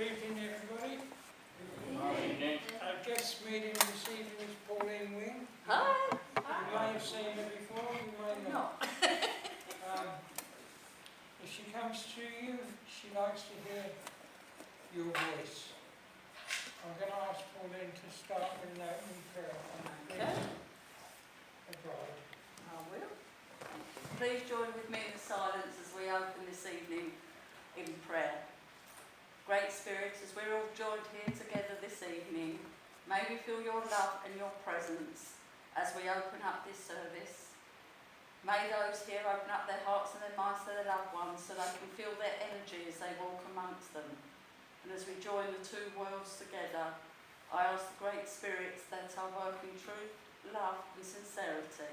evening, everybody. Evening. Our guest medium this evening is Pauline Wing. Hi. You may have seen her before, you may not. If she comes to you, she likes to hear your voice. I'm going to ask Pauline to start with an opening prayer. Okay. A bride. I will. Please join with me in the silence as we open this evening in prayer. Great Spirit, as we're all joined here together this evening, may we feel your love and your presence as we open up this service. May those here open up their hearts and their minds to their loved ones so they can feel their energy as they walk amongst them. And as we join the two worlds together, I ask the Great Spirits that I work in truth, love and sincerity,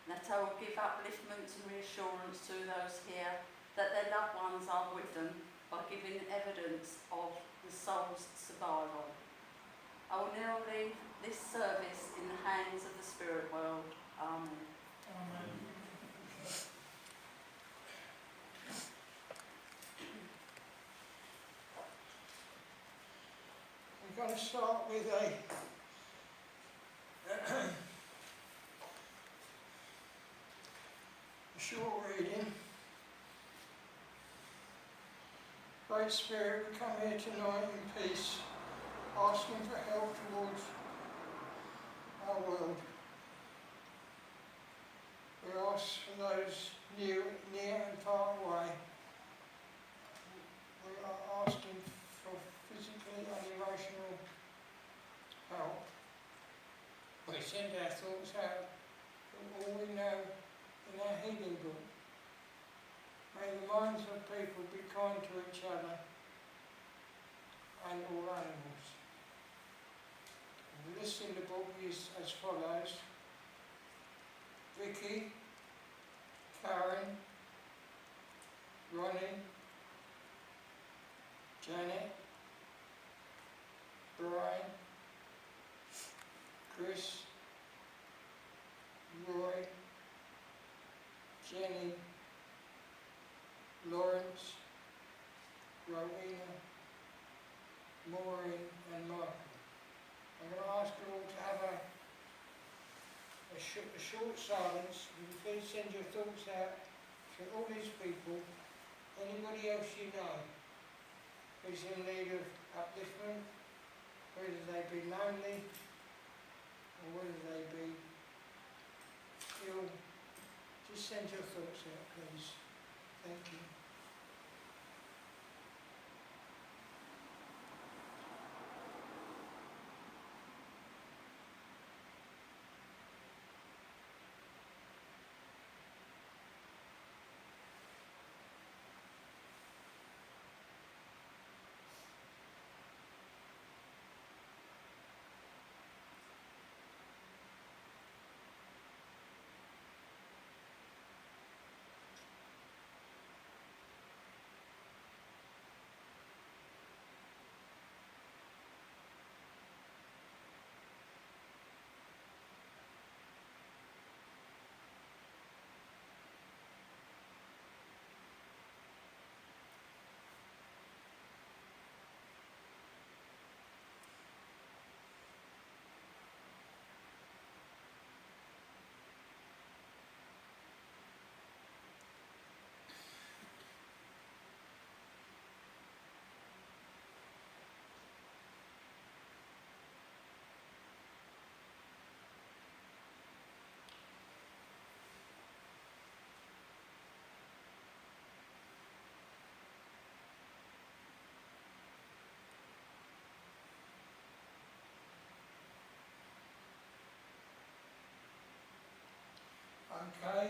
and that I will give upliftment and reassurance to those here that their loved ones are with them by giving evidence of the soul's survival. I will now leave this service in the hands of the spirit world. Amen. Amen. We're going to start with a short reading. Great Spirit, we come here tonight in peace, asking for help towards our world. We ask for those near and far away. We are asking for physical and emotional help. We send our thoughts out from all we know in our healing book. May the minds of people be kind to each other and all animals. The list in the book is as follows: Vicky, Karen, Ronnie, Janet, Brian, Chris, Roy, Jenny, Lawrence, Rowena, Maureen and Michael. I'm going to ask you all to have a short silence. Will you please send your thoughts out to all these people, anybody else you know who's in need of upliftment, whether they be lonely or whether they be ill. Just send your thoughts out, please. Thank you. Okay,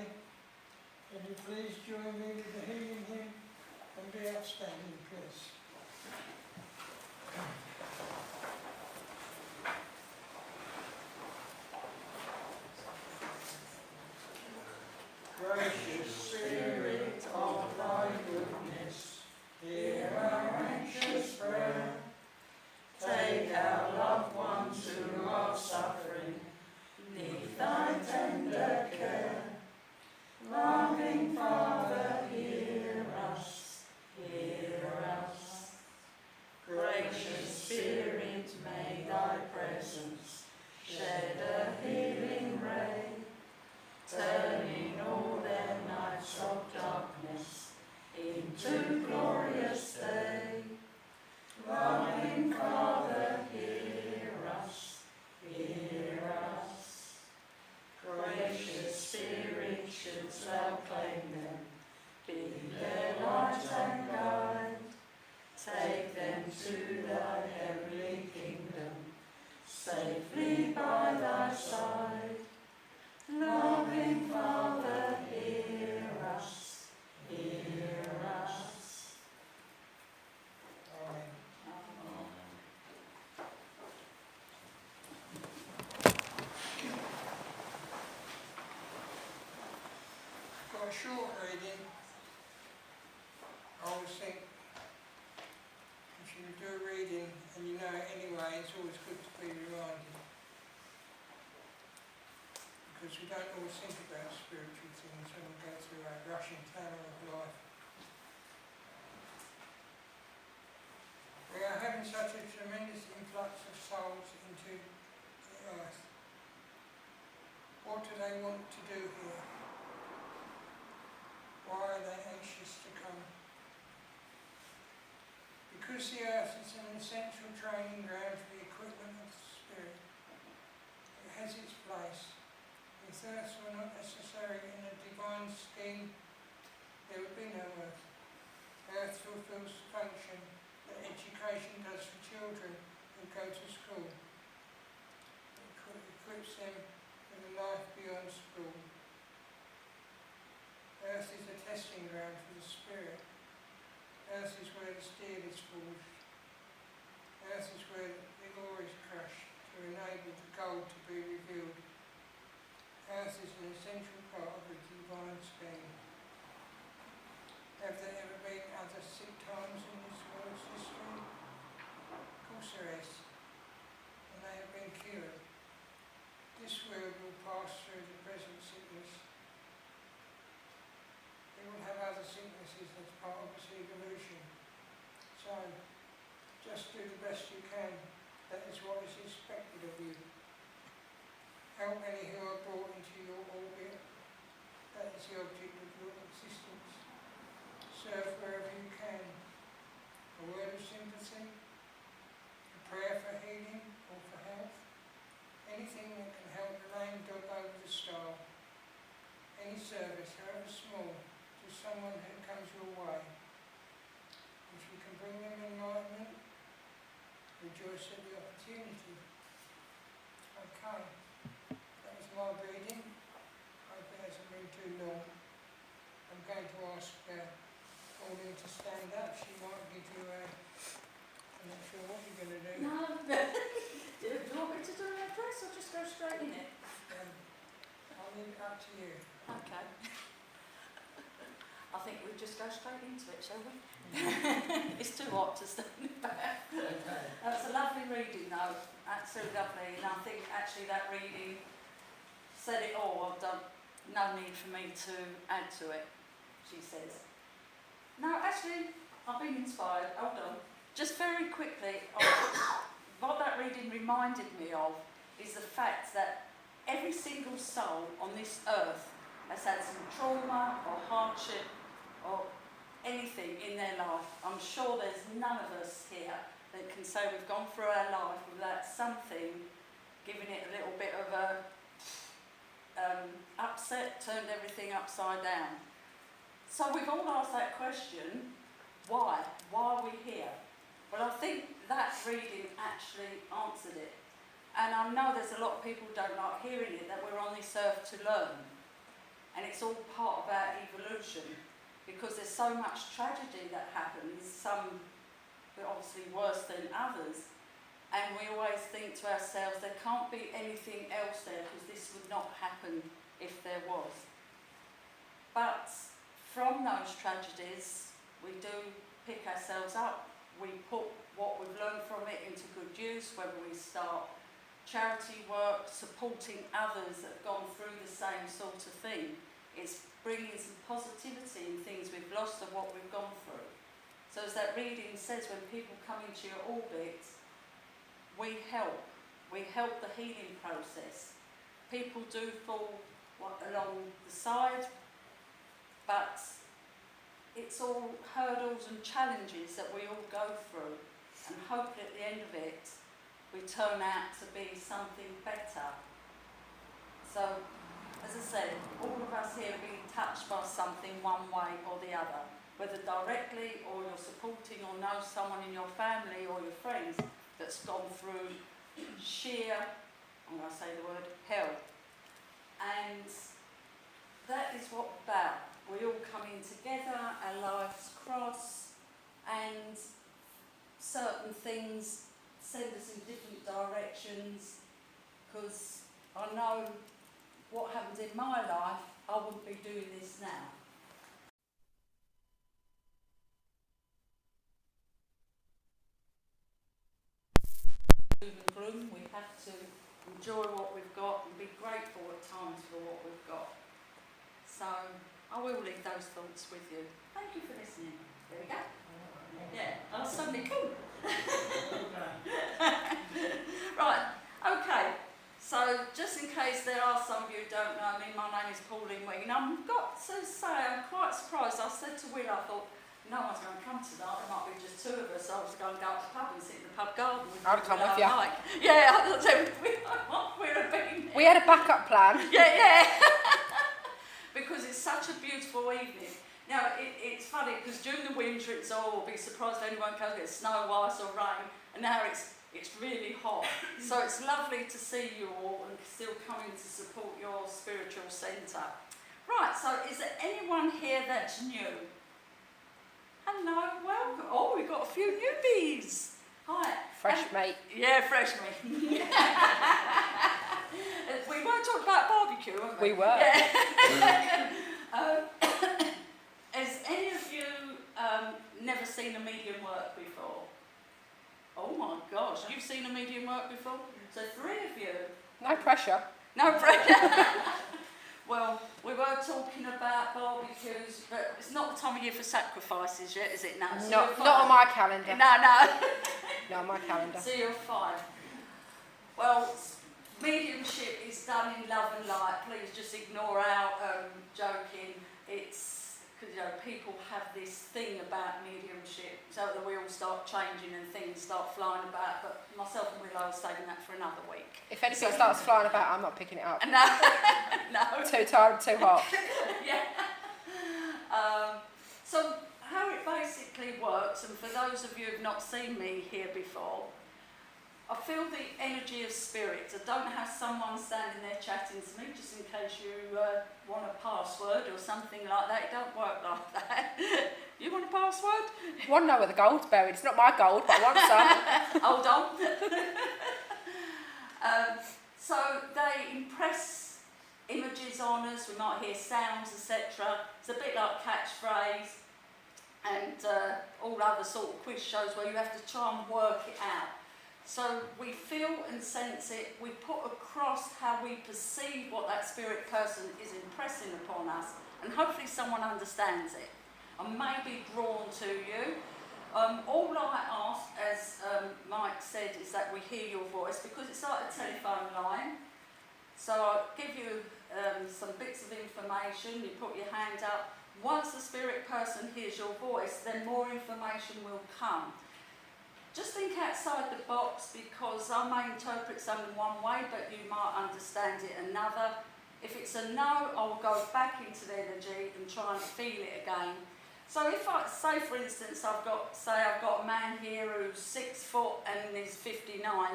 can you please join me with the healing hymn and be outstanding, please? Gracious Spirit of thy goodness, hear our anxious prayer. Take our loved ones who are suffering, neath thy tender care. Loving Father, hear because we don't always think about spiritual things when we go through our rushing tanner of life. We are having such a tremendous influx of souls into the earth. What do they want to do here? Why are they anxious to come? Because the earth is an essential training ground for the equipment of the spirit. It has its place. If earth were not necessary in a divine scheme, there would be no earth. Earth fulfills the function that education does for children who go to school. It equips them with a life beyond school. Earth is a testing ground for the spirit. Earth is where the steel is forged. Earth is where the ore is crushed to enable the gold to be revealed. Earth is an essential part of the divine scheme. Have there ever been other sick times in this world's history? Of course there is, and they have been cured. This world will pass through the present sickness. It will have other sicknesses as part of its evolution. So, just do the best you can. That is what is expected of you. Help any who are brought into your orbit. That is the object of your existence. Serve wherever you can. A word of sympathy, a prayer for healing or for health, anything that can help the lame dog over the star. Any service, however small, to someone who comes your way. If you can bring them enlightenment, rejoice at the opportunity. Okay, that was my reading. I hope it hasn't been too long. I'm going to ask Pauline to stand up. She might give you a... I'm not sure what you're going to do. No. Do you want me to do an address or just go straight in it? I'll leave it up to you. Okay. I think we'll just go straight into it, shall we? It's too hot to stand back. That's a lovely reading though, absolutely lovely, and I think actually that reading said it all. I've done no need for me to add to it, she says. No, actually, I've been inspired. Hold on. Just very quickly, what that reading reminded me of is the fact that every single soul on this earth has had some trauma or hardship or anything in their life. I'm sure there's none of us here that can say we've gone through our life without something giving it a little bit of a upset, turned everything upside down. So we've all asked that question, why? Why are we here? Well, I think that reading actually answered it. And I know there's a lot of people who don't like hearing it, that we're on this earth to learn. And it's all part of our evolution, because there's so much tragedy that happens, some are obviously worse than others, and we always think to ourselves, there can't be anything else there, because this would not happen if there was. But from those tragedies, we do pick ourselves up, we put what we've learned from it into good use, whether we start charity work, supporting others that have gone through the same sort of thing. It's bringing some positivity in things we've lost and what we've gone through. So as that reading says, when people come into your orbit, we help the healing process. People do fall along the side, but it's all hurdles and challenges that we all go through, and hopefully at the end of it we turn out to be something better. So, as I said, all of us here are being touched by something one way or the other, whether directly or you're supporting or know someone in your family or your friends that's gone through sheer, I'm going to say the word, hell. And that is what we're about. We all come in together, our lives cross, and certain things send us in different directions, because I know what happened in my life, I wouldn't be doing this now. Doom and gloom, we have to enjoy what we've got and be grateful at times for what we've got. So I will leave those thoughts with you. Thank you for listening. There we go. Yeah, I was suddenly cool. Right, okay. So just in case there are some of you who don't know me, my name is Pauline Wing, and I've got to say I'm quite surprised. I said to Will, I thought, no one's going to come tonight, there might be just two of us. I was going to go up to the pub and sit in the pub garden. I'd come with you. Like. Yeah, I thought we'd have been. We had a backup plan. Yeah. Because it's such a beautiful evening. Now, it's funny, because during the winter it's all, we'll be surprised if anyone comes, get snow, ice or rain, and now it's really hot. So it's lovely to see you all and still coming to support your spiritual centre. Right, so is there anyone here that's new? Hello, welcome. Oh, we've got a few newbies. Hi. Fresh mate. Yeah, fresh meat. We weren't talking about barbecue, weren't we? We were. Yeah. Has any of you never seen a medium work before? Oh my gosh, you've seen a medium work before? So 3 of you. No pressure. No pressure. Well, we were talking about barbecues, but it's not the time of year for sacrifices yet, is it now? So Not on my calendar. No. Not on my calendar. So you're fine. Well, mediumship is done in love and light. Please just ignore our joking. It's because people have this thing about mediumship, so that we all start changing and things start flying about. But myself and Willow are saving that for another week. If anything starts flying about, I'm not picking it up. No. Too tired, too hot. Yeah. So how it basically works, and for those of you who've not seen me here before, I feel the energy of spirit. I don't have someone standing there chatting to me, just in case you want a password or something like that. It don't work like that. You want a password? I want to know where the gold's buried. It's not my gold, but I want some. Hold on. So they impress images on us. We might hear sounds, etc. It's a bit like catchphrase and all other sort of quiz shows where you have to try and work it out. So we feel and sense it, we put across how we perceive what that spirit person is impressing upon us, and hopefully someone understands it and may be drawn to you. All I ask, as Mike said, is that we hear your voice, because it's like a telephone line. So I'll give you some bits of information, you put your hand up. Once the spirit person hears your voice, then more information will come. Just think outside the box, because I may interpret something one way, but you might understand it another. If it's a no, I will go back into the energy and try and feel it again. So if I say, for instance, I've got a man here who's 6 foot and is 59,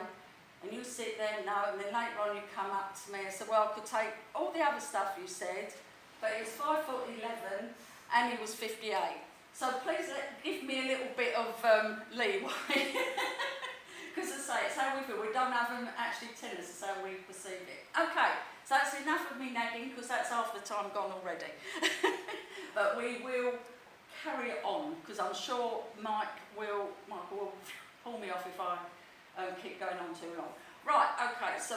and you sit there and no, and then later on you come up to me and say, well, I could take all the other stuff you said, but he was 5'11" and he was 58. So please give me a little bit of leeway, because as I say, it's how we feel. We don't have them actually tell us, it's how we perceive it. Okay, so that's enough of me nagging, because that's half the time gone already. But we will carry it on, because I'm sure Mike will pull me off if I keep going on too long. Right, okay, so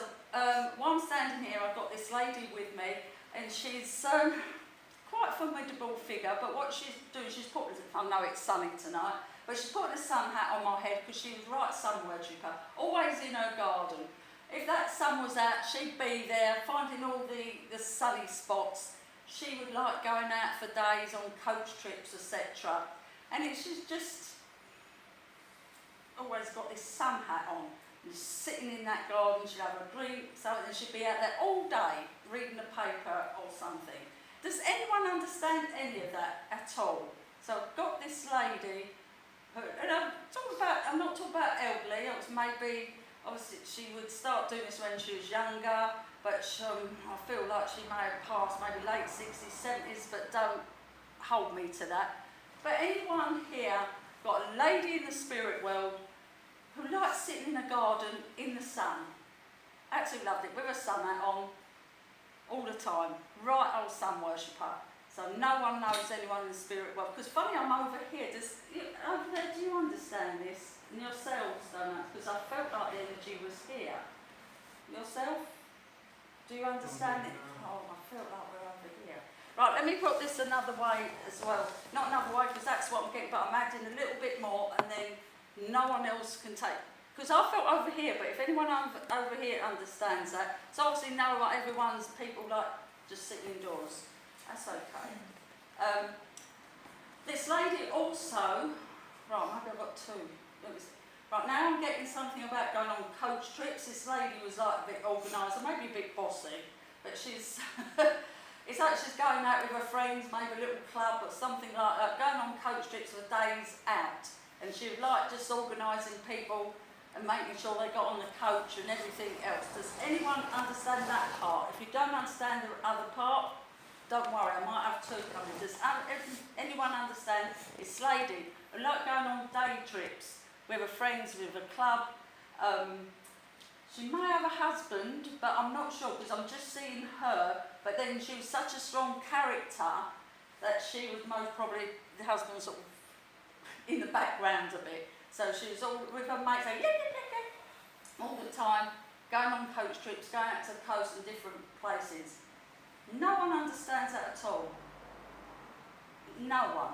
while I'm standing here, I've got this lady with me, and she's quite a formidable figure, but what she's doing, she's putting, I know it's sunny tonight, but she's putting a sun hat on my head, because she was right sun worshipper, always in her garden. If that sun was out, she'd be there, finding all the sunny spots. She would like going out for days on coach trips, etc. And she's just always got this sun hat on. And sitting in that garden, she'd have a drink, and she'd be out there all day, reading the paper or something. Does anyone understand any of that at all? So I've got this lady, and I'm not talking about elderly, it was maybe, obviously she would start doing this when she was younger, but I feel like she may have passed maybe late 60s, 70s, but don't hold me to that. But anyone here got a lady in the spirit world who likes sitting in a garden in the sun? Absolutely loved it, with her sun hat on, all the time. Right old sun worshipper. So no one knows anyone in the spirit world. Because funny, I'm over here. Over there, do you understand this? And yourselves don't know, because I felt like the energy was here. Yourself? Do you understand it? Oh, I feel like we're over here. Right, let me put this another way as well. Not another way, because that's what I'm getting, but I'm adding a little bit more, and then no one else can take. Because I felt over here, but if anyone over here understands that, it's obviously no, like everyone's people like just sitting indoors. That's okay. This lady also, right, maybe I've got two. Right, now I'm getting something about going on coach trips. This lady was like a bit organised, maybe a bit bossy, but she's, it's like she's going out with her friends, maybe a little club or something like that, going on coach trips for days out. And she would like just organising people and making sure they got on the coach and everything else. Does anyone understand that part? If you don't understand the other part, don't worry, I might have two coming. Does anyone understand? It's lady, I like going on day trips with her friends, with a club. She may have a husband, but I'm not sure because I'm just seeing her. But then she was such a strong character that she was most probably, the husband was sort of in the background a bit. So she was all with her mates, like, yeah, all the time, going on coach trips, going out to the coast and different places. No one understands that at all. No one.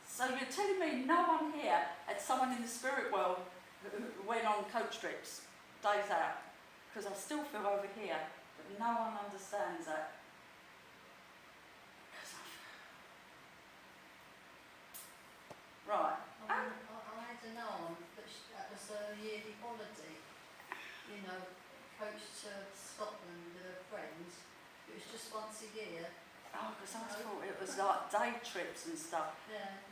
So you're telling me no one here had someone in the spirit world who went on coach trips, days out? Because I still feel over here that no one understands that. Right. I had an aunt, but that was a yearly holiday. You know, coach to Scotland with her friends. It was just once a year. Oh, because I thought it was like day trips and stuff. Yeah.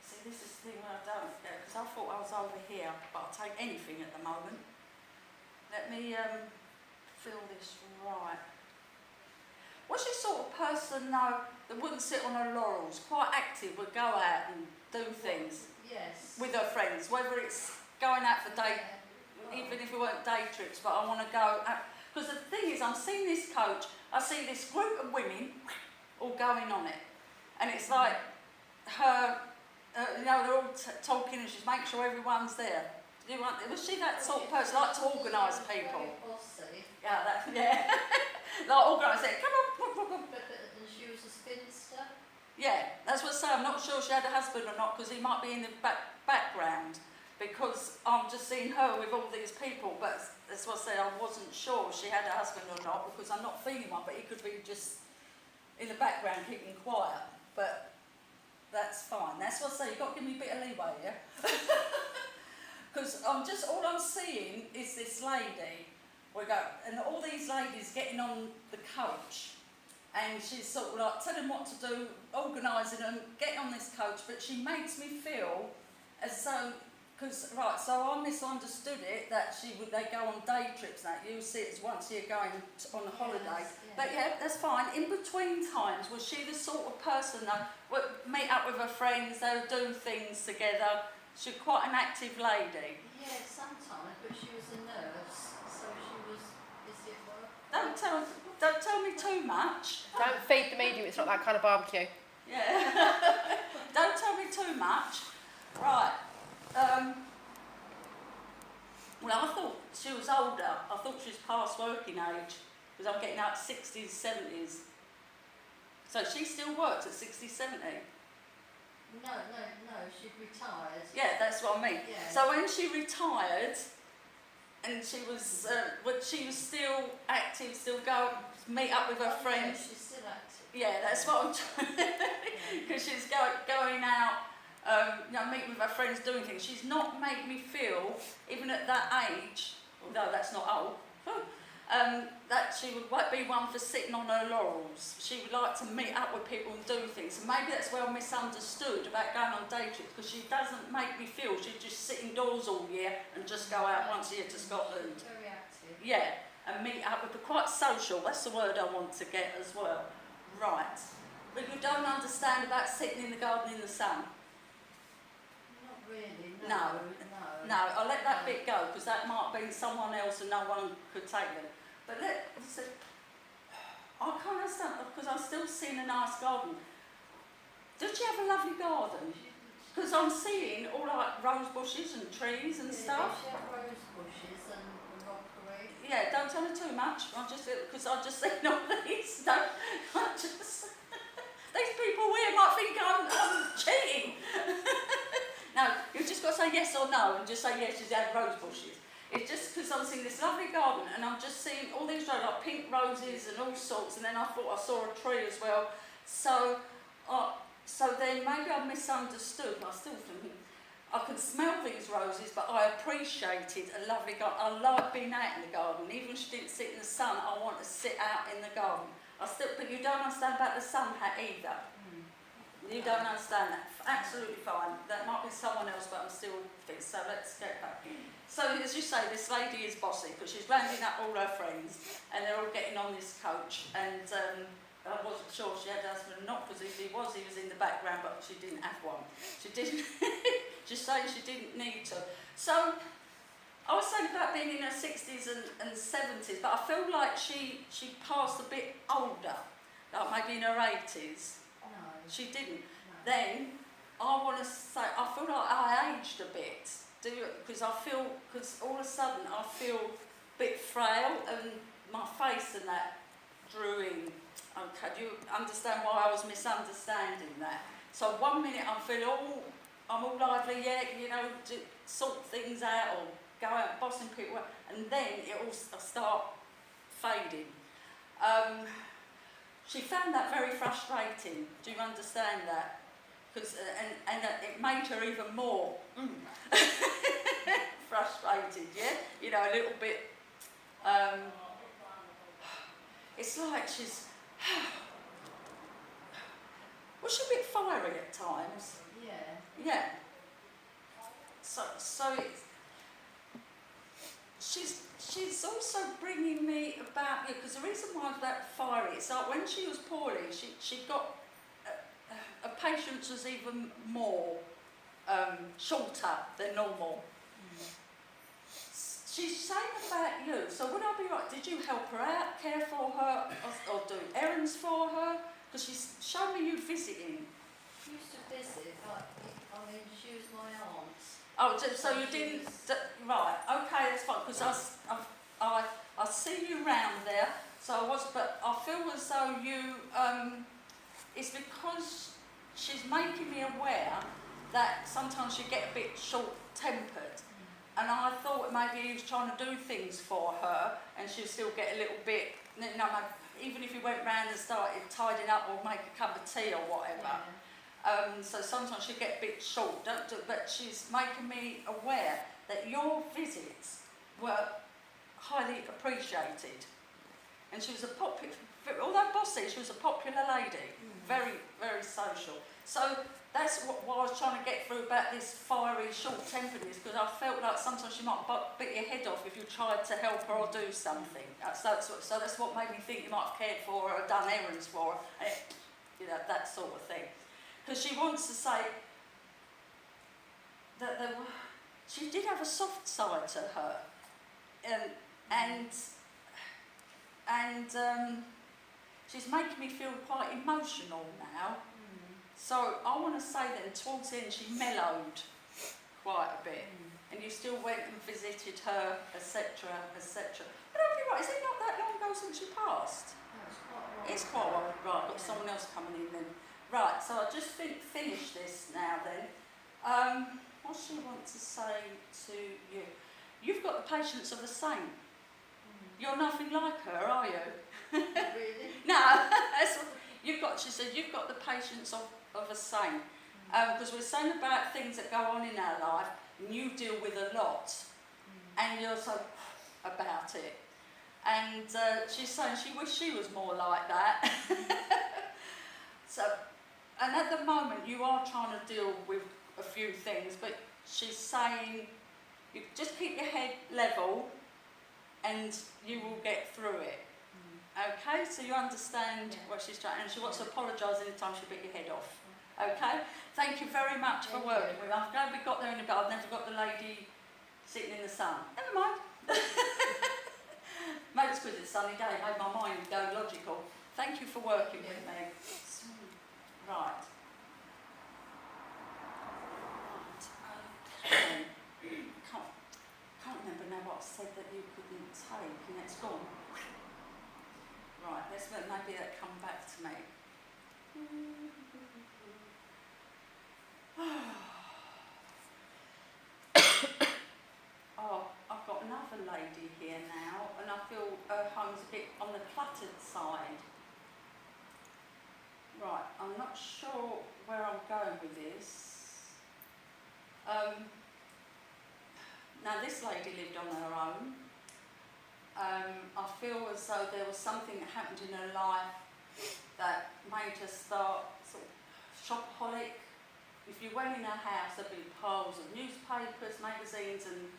See, this is the thing I don't get, because I thought I was over here, but I'll take anything at the moment. Let me feel this right. What's your sort of person, though, that wouldn't sit on her laurels, quite active, would go out and do things Yes. with her friends, whether it's going out for day, even if it weren't day trips, but I want to go out. Because the thing is, I'm seeing this coach, I see this group of women all going on it. And it's like her, you know, they're all talking and she's making sure everyone's there. Was she that sort of person, like to organise people? Very bossy. Yeah, yeah. Like organise it. Come on. But and she was a spinster. Yeah, that's what I say. I'm not sure she had a husband or not because he might be in the background. Because I'm just seeing her with all these people, but that's what I said, I wasn't sure if she had a husband or not because I'm not feeling one, but he could be just in the background keeping quiet. But that's fine. That's what I say, you've got to give me a bit of leeway, yeah? Because all I'm seeing is this lady, and all these ladies getting on the coach, and she's sort of like telling what to do, organising them, getting on this coach, but she makes me feel as though, so I misunderstood it that they go on day trips and that. You see it as once a year going on a holiday. Yes, yeah. But yeah, that's fine. In between times, was she the sort of person that would meet up with her friends, they would do things together? She's quite an active lady. Yeah, sometimes, but she was a nurse, so she was busy at work. Don't tell me too much. Don't feed the medium, it's not that kind of barbecue. Yeah. Don't tell me too much. Right. Well, I thought she was older. I thought she was past working age because I'm getting out 60s, 70s. So she still works at 60, 70? No, she'd retired. Yeah, that's what I mean. Yeah. So when she retired, and she was still active, still go meet up with her friends. Yeah, she's still active. Yeah, that's what I'm trying. Because she's going out, meeting with her friends, doing things. She's not made me feel, even at that age, although that's not old, that she would be one for sitting on her laurels. She would like to meet up with people and do things. And maybe that's where I misunderstood about going on day trips, because she doesn't make me feel she'd just sit indoors all year and just go out once a year to Scotland. Very active. Yeah, and meet up with her. Quite social, that's the word I want to get as well. Right. But you don't understand about sitting in the garden in the sun? Not really, No. No, I'll let that bit go, because that might have been someone else and no one could take them. But I can't understand, because I'm still seeing a nice garden. Did she have a lovely garden? Because I'm seeing all like rose bushes and trees and stuff. She had rose bushes and yeah, don't tell me too much. Because I've just seen all these. These people here might think I'm cheating. No, you've just got to say yes or no, and just say yes, she's had rose bushes. It's just because I'm seeing this lovely garden, and I'm just seeing all these roses, like pink roses and all sorts, and then I thought I saw a tree as well. So then maybe I misunderstood. I still think I can smell these roses, but I appreciated a lovely garden. I like being out in the garden. Even if she didn't sit in the sun, I want to sit out in the garden. But you don't understand about the sun hat either. You don't understand that. Absolutely fine. That might be someone else, but I'm still fit. So let's get back. So as you say, this lady is bossy because she's rounding up all her friends, and they're all getting on this coach. And I wasn't sure she had a husband or not, because if he was in the background, but she didn't have one. She didn't. Just saying she didn't need to. So I was saying about being in her 60s and 70s, but I feel like she passed a bit older, like maybe in her 80s. No. She didn't. No. Then I want to say I feel like I aged a bit. Because all of a sudden I feel a bit frail, and my face and that drew in. Okay, do you understand why I was misunderstanding that? So 1 minute I'm all lively, yeah, you know, to sort things out or go out bossing people, and then it all start fading. She found that very frustrating. Do you understand that? Because and it made her even more frustrated. Yeah, you know, a little bit. It's like she's. Was she a bit fiery at times? Yeah. Yeah. So she's also bringing me about, because the reason why I was that fiery, it's like when she was poorly, she got her patience was even more shorter than normal. She's saying about you, so would I be right? Did you help her out, care for her, or do errands for her? Because she's shown me you visiting. She used to visit, but she was my aunt. Oh, so you didn't. Right, okay, that's fine. Because I see you round there. So I was, but I feel as though you. It's because she's making me aware that sometimes you get a bit short-tempered. And I thought maybe he was trying to do things for her, and she'd still get a little bit, you know, even if you went round and started tidying up or make a cup of tea or whatever. Yeah. So sometimes she get a bit short, but she's making me aware that your visits were highly appreciated. And she was a popular, although bossy, she was a popular lady, very, very social. So that's what I was trying to get through about this fiery, short-temperedness, because I felt like sometimes she might bit your head off if you tried to help her or do something. So that's what made me think you might have cared for her or done errands for her, and you know, that sort of thing. Because she wants to say that she did have a soft side to her, and she's making me feel quite emotional now. So I want to say then, towards the end, she mellowed quite a bit, and you still went and visited her, etc., etc. But I'll be right, is it not that long ago since she passed? It's quite a while. Right, I've got someone else coming in then. Right, so I'll just finish this now then. What she wants to say to you? You've got the patience of a saint. You're nothing like her, are you? Really? No, that's what she said, you've got the patience of a saint. Because we're saying about things that go on in our life, and you deal with a lot, and you're so about it. And she's saying she wished she was more like that. So, and at the moment you are trying to deal with a few things, but she's saying you just keep your head level and you will get through it. Okay, so you understand what she's trying, and she wants to apologise anytime she bit your head off. Okay, thank you very much for working with me. I'm glad we got there in the garden. I've never got the lady sitting in the sun. Never mind. Maybe it's because it's a sunny day, made my mind go logical. Thank you for working with me. Right. Okay. Can't remember now what I said that you couldn't take, and it's gone. Right, let's maybe that come back to me. Oh, I've got another lady here now, and I feel her home's a bit on the cluttered side. Right, I'm not sure where I'm going with this. Now this lady lived on her own. I feel as though there was something that happened in her life that made her start sort of shopaholic. If you went in her house, there'd be piles of newspapers, magazines and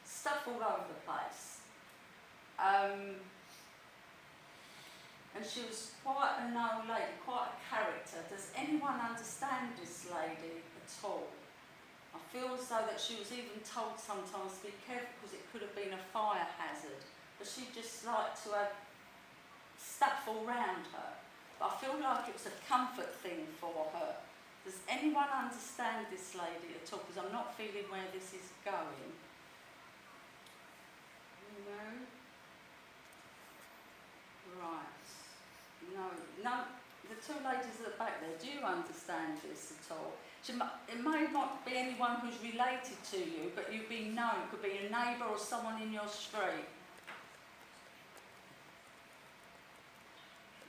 stuff all over the place. And she was quite a known lady, quite a character. Does anyone understand this lady at all? I feel as though that she was even told sometimes to be careful because it could have been a fire hazard. But she just liked to have stuff all round her. But I feel like it was a comfort thing for her. Does anyone understand this lady at all? Because I'm not feeling where this is going. No? Right. No, the two ladies at the back there, do you understand this at all? It may not be anyone who's related to you, but you've been known. It could be a neighbour or someone in your street.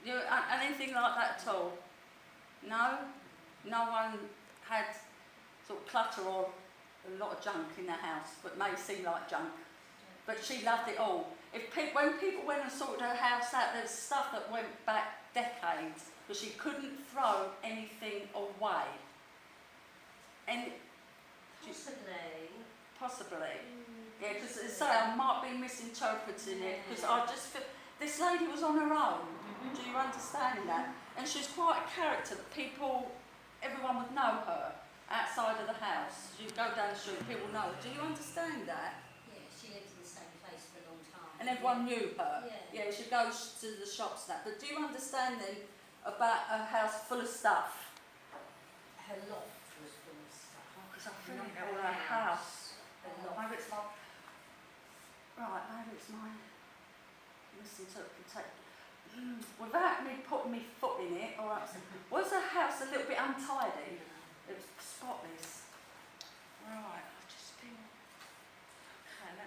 Anything like that at all? No? No one had sort of clutter or a lot of junk in their house, but may seem like junk. But she loved it all. When people went and sorted her house out, there's stuff that went back decades, but she couldn't throw anything away. And possibly. Yeah, because as I say, I might be misinterpreting it, because I just feel this lady was on her own. Do you understand that? And she's quite a character that everyone would know her outside of the house. You go down the street, people know her. Do you understand that? Yeah, she lived in the same place for a long time. And everyone knew her. Yeah. She goes to the shops and that. But do you understand then about her house full of stuff? Her loft was full of stuff. Because I feel Not like her her house. Her loft. Maybe it's my... Right, maybe it's my misinterpretation. Without me putting my foot in it, or was her house a little bit untidy? It was spotless. Right, I just feel... Okay,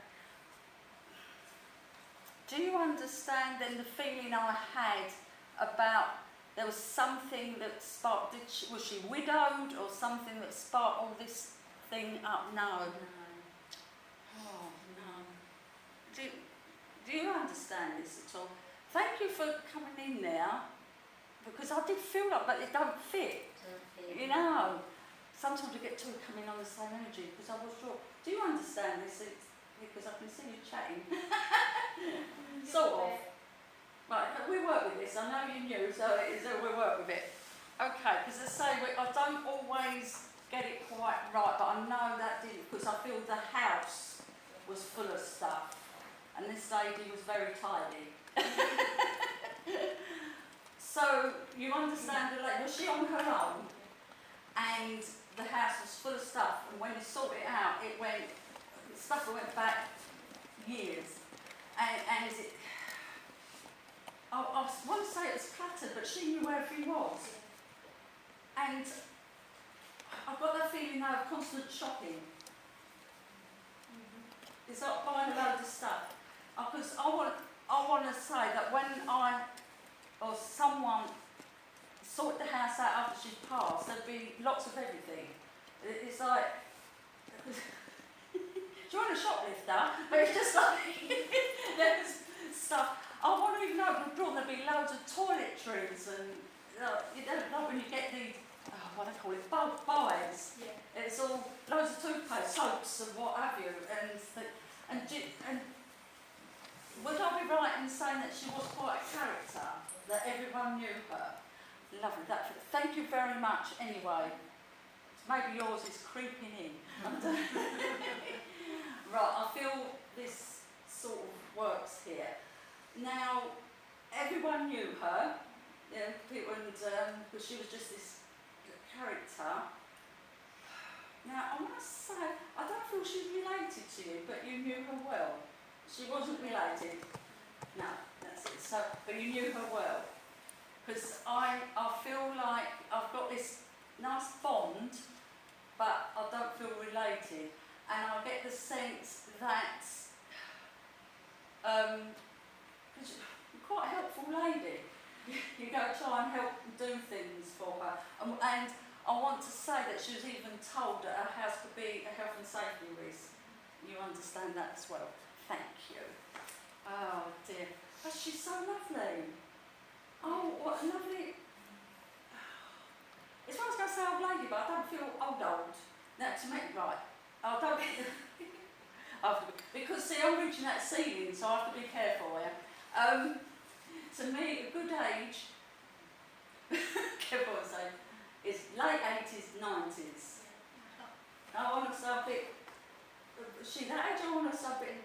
do you understand then the feeling I had about there was something that sparked... was she widowed or something that sparked all this thing up? No. Oh, no. Do you understand this at all? Thank you for coming in there, because I did feel like, but it don't fit. You know, sometimes we get two coming on the same energy, because I was sure. Do you understand this? Because I can see you chatting. Sort of. Right, we work with this. I know you're new, so we work with it. Okay, because as I say, I don't always get it quite right, but I know that didn't, because I feel the house was full of stuff, and this lady was very tidy. So you understand the lady, was she on her own? And the house was full of stuff, and when you sort it out, stuff that went back years. And I want to say it was cluttered, but she knew where everything was. And I've got that feeling now of constant shopping. It's like buying a load of stuff. Because I want to say that when someone sorted the house out after she'd passed, there'd be lots of everything. It's like, do you want a shoplifter? But it's just like, there's stuff. I want to even open the drawer, there'd be loads of toiletries and, you don't know when you get these, what do they call it, bulk buys. Yeah. It's all loads of toothpaste, soaps and what have you. And would I be right in saying that she was quite a character, that everyone knew her? Lovely. Thank you very much anyway. Maybe yours is creeping in. Right, I feel this sort of works here. Now, everyone knew her, people, because she was just this character. Now, I must say, I don't feel she's related to you, but you knew her well. She wasn't related. No, that's it. So, but you knew her well. Because I feel like I've got this nice bond, but I don't feel related. And I get the sense that because you're quite a helpful lady. You go try and help and do things for her. And I want to say that she was even told that her house could be a health and safety risk. You understand that as well. Thank you. Oh dear. Oh, she's so lovely. Oh, what a lovely. It's what I was going to say old lady, but I don't feel old. Now, to me, right. I don't. Because, see, I'm reaching that ceiling, so I have to be careful here. To me, a good age, careful what I say, is late 80s, 90s. I want to say a bit. She that age, I want to say a bit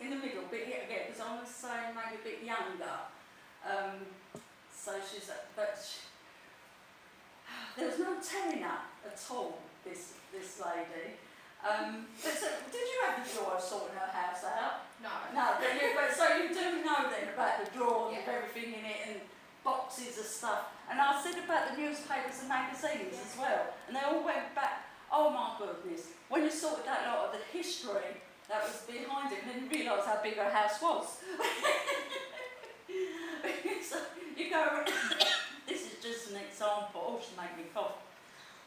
in the middle, bit yet again, because I want to say maybe a bit younger. So she's, there was no telling her at all, this lady. So did you have the joy of sorting her house out? No. No, but so you do know then about the drawers with everything in it and boxes of stuff. And I said about the newspapers and magazines as well. And they all went back, oh my goodness. When you sorted out a lot of the history that was behind it, then you realise how big her house was. So you go, this is just an example. Oh, she made me cough.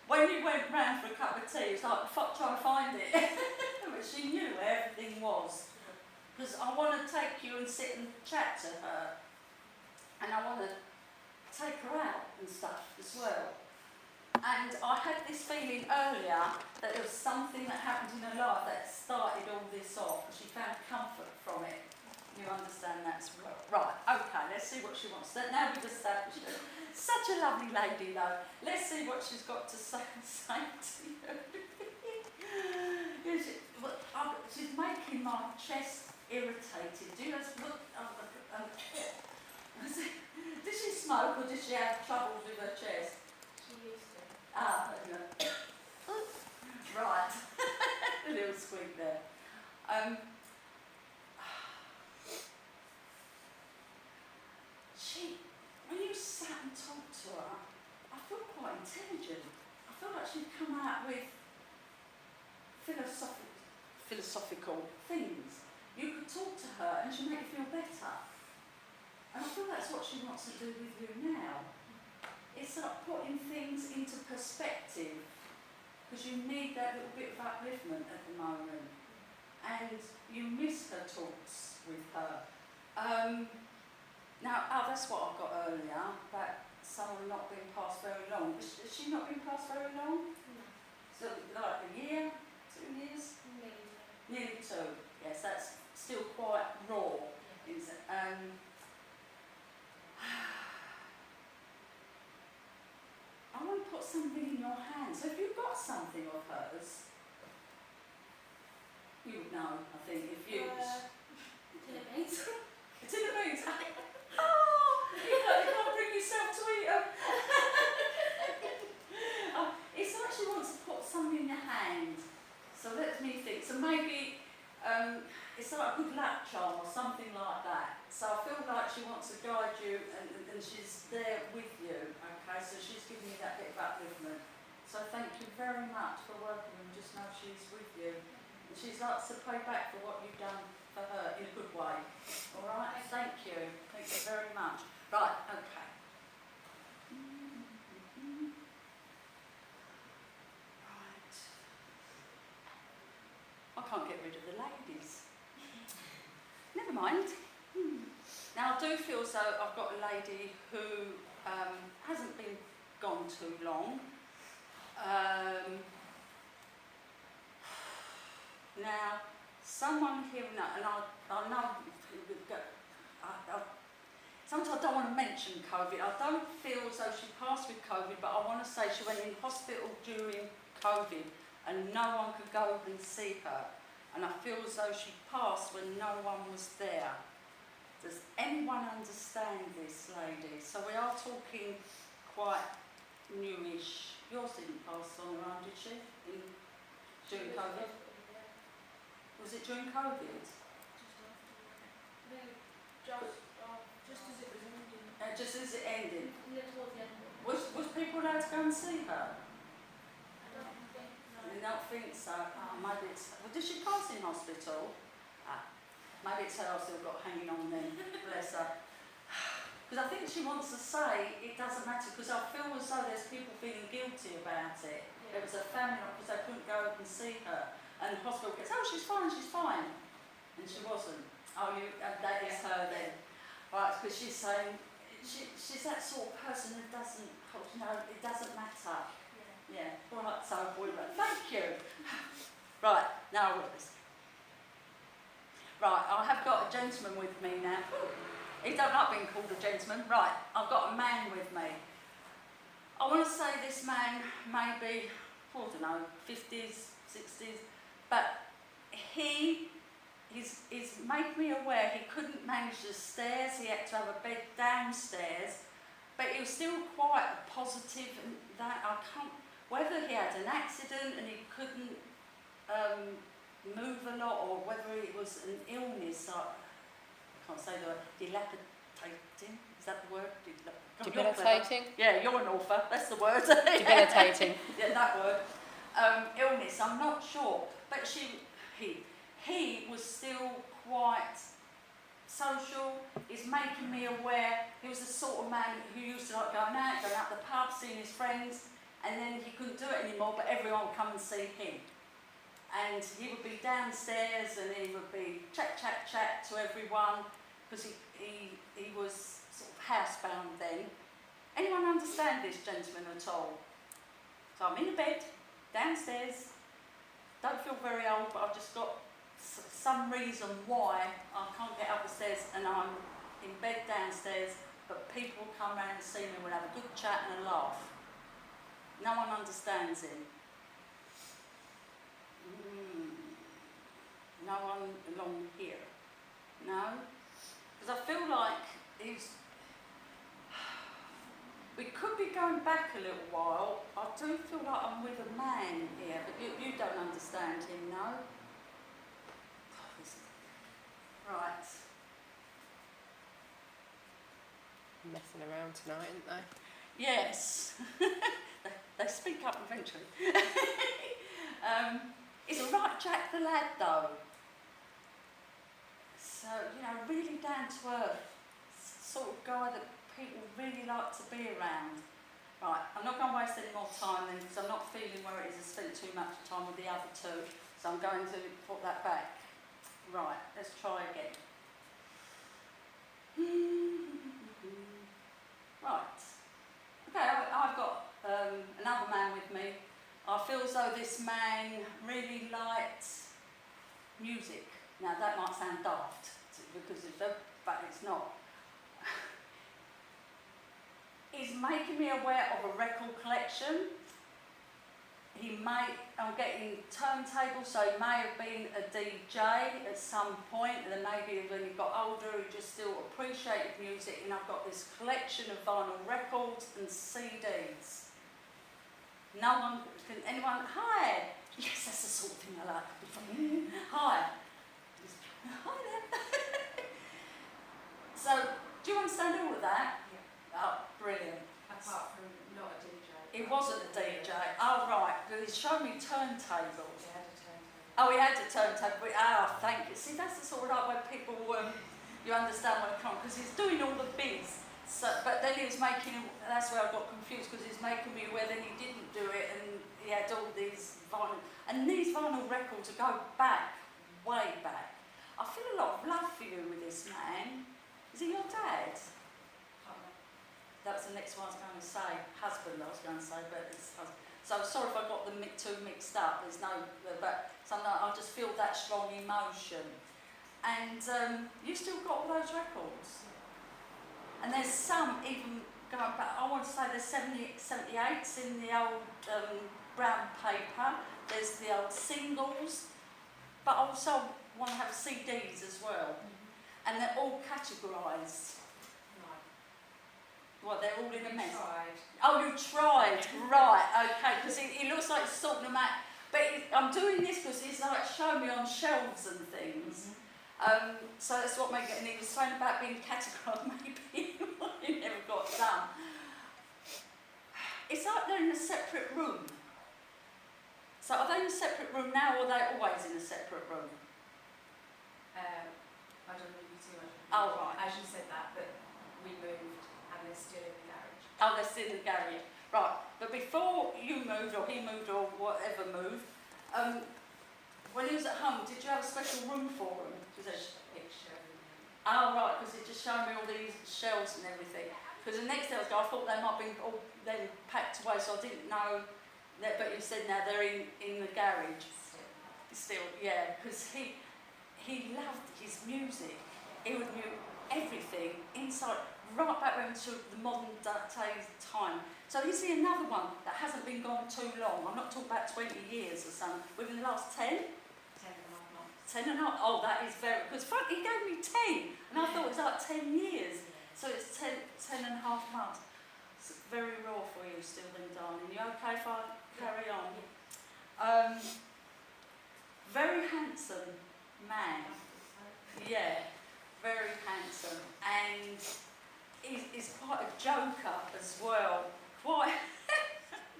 When you went round for a cup of tea, it was like trying to find it. But she knew where everything was. Because I want to take you and sit and chat to her. And I want to take her out and stuff as well. And I had this feeling earlier that there was something that happened in her life that started all this off. And she found comfort from it. You understand that as well. Right, okay, let's see what she wants. Now we've established her. Such a lovely lady though. Let's see what she's got to say to you. She's making my chest irritated. Do you look? Did she smoke or did she have troubles with her chest? She used to. Ah, no. Right. A little squeak there. When you sat and talked to her, I feel quite intelligent. I feel like she'd come out with philosophical things. You could talk to her and she'd make you feel better. And I feel that's what she wants to do with you now. It's like putting things into perspective, because you need that little bit of upliftment at the moment. And you miss her talks with her. Now, that's what I got earlier, about someone not being passed very long. Has she not been passed very long? No. So, like a year, 2 years? Nearly. Nearly 2. Yes, that's still quite raw, isn't it? I want to put something in your hands. Have you got something of hers? You would know, I think, if you... It's It's in the boots. Oh, you can't bring yourself to eat them. It's like she wants to put something in your hand. So let me think. So maybe it's like a good luck charm or something like that. So I feel like she wants to guide you and she's there with you. Okay, so she's giving you that bit of upliftment. So thank you very much for working and just know she's with you. And she's like to pay back for what you've done for her in a good way. All right, thank you. Thank you very much. Right, okay. Right. I can't get rid of the ladies. Never mind. Now I do feel as though I've got a lady who hasn't been gone too long. Now, someone here, and I know, sometimes I don't want to mention COVID. I don't feel as though she passed with COVID, but I want to say she went in hospital during COVID and no one could go and see her. And I feel as though she passed when no one was there. Does anyone understand this lady? So we are talking quite newish. Yours didn't pass on around, did she? During COVID? Was it during COVID? Just as it was ending. Just as it ended. Yeah, towards the end. Was people allowed to go and see her? I don't think, no. I don't think so. Oh, maybe it's... Well, did she pass in hospital? Maybe it's her I still got hanging on then. Bless her. Because I think she wants to say it doesn't matter, because I feel as though there's people feeling guilty about it. There was a family, because they couldn't go and see her. And the hospital gets, oh, she's fine, she's fine. And she wasn't. Oh, that is her then. Right, because she's saying, she's that sort of person who doesn't, you know, it doesn't matter. Yeah. Yeah, right, so we're right. Thank you. Right, now we're right, I have got a gentleman with me now. He don't like being called a gentleman. Right, I've got a man with me. I want to say this man may be, I don't know, 50s, 60s, but he's made me aware he couldn't manage the stairs, he had to have a bed downstairs, but he was still quite positive, and that I can't, whether he had an accident and he couldn't move a lot, or whether it was an illness, I can't say the word, dilapidating, is that the word? Debilitating? Yeah, you're an author, that's the word. Debilitating. Yeah, that word. Illness, I'm not sure, but he was still quite social. He's making me aware. He was the sort of man who used to like going out the pub, seeing his friends, and then he couldn't do it anymore, but everyone would come and see him. And he would be downstairs and he would be chat to everyone, because he was sort of housebound then. Anyone understand this gentleman at all? So I'm in a bed, downstairs, don't feel very old, but I've just got some reason why I can't get up the stairs, and I'm in bed downstairs, but people come round and see me, we'll have a good chat and a laugh. No one understands him. No one along here. No? Because I feel like we could be going back a little while. I do feel like I'm with a man here, but you don't understand him, no? Right. Messing around tonight, aren't they? Yes. they speak up eventually. He's a right Jack the lad though. So, you know, really down to earth. Sort of guy that people really like to be around. Right, I'm not going to waste any more time then, because I'm not feeling where it is I spent too much time with the other two. So I'm going to put that back. Right, let's try again. Right. Okay, I've got another man with me. I feel as though this man really liked music. Now that might sound daft, because but it's not. He's making me aware of a record collection. I'm getting turntables, so he may have been a DJ at some point, and then maybe when he got older he just still appreciated music, and I've got this collection of vinyl records and CDs. Anyone, hi! Yes, that's the sort of thing I like. Hi. Hi there. So, do you understand all of that? Yeah. Oh, brilliant. Apart from not a DJ. It wasn't a DJ. Oh, right. But he's shown me turntables. He had a turntable. Oh, he had a turntable. Thank you. See, that's the sort of like where people, you understand where it comes, because he's doing all the bits. So, but then he was making, that's where I got confused, because he's making me aware then he didn't do it, and he had all these vinyl, and these vinyl records go back, way back. I feel a lot of love for you with this man. Is he your dad? That was the next one I was going to say. Husband, I was going to say, but it's husband. So sorry if I got the two mixed up. There's no, but sometimes I just feel that strong emotion. And you still got all those records. And there's some even going back. I want to say there's 78s in the old brown paper. There's the old singles, but I also want to have CDs as well. And they're all categorised. Well, they're all in a mess. Oh, you tried, right? Okay, because he looks like sorting them out. But I'm doing this because he's like showing me on shelves and things, So that's what made it, and he was saying about being categorised, maybe he never got done. It's like they're in a separate room. So are they in a separate room now, or are they always in a separate room? I don't know you too much. Oh, right. As you said that, but we moved and they're still in the garage. Oh, they're still in the garage. Right, but before you moved, or he moved, or whatever moved, when he was at home, did you have a special room for him? Picture. Oh, right, because it just showed me all these shelves and everything. Because the next day I thought they might have been all then packed away, so I didn't know that, but you said now they're in the garage. Still, yeah, because he loved his music. He would know everything inside, right back into the modern day time. So you see another one that hasn't been gone too long. I'm not talking about 20 years or something. Within the last 10? 10.5 months. 10 and a half? Oh, that is very, because he gave me 10, and I thought it was like 10 years. So it's 10 and a half months. It's very raw for you still then, darling. You okay if I carry on? Very handsome man. Yeah, very handsome. And he's quite a joker as well. Quite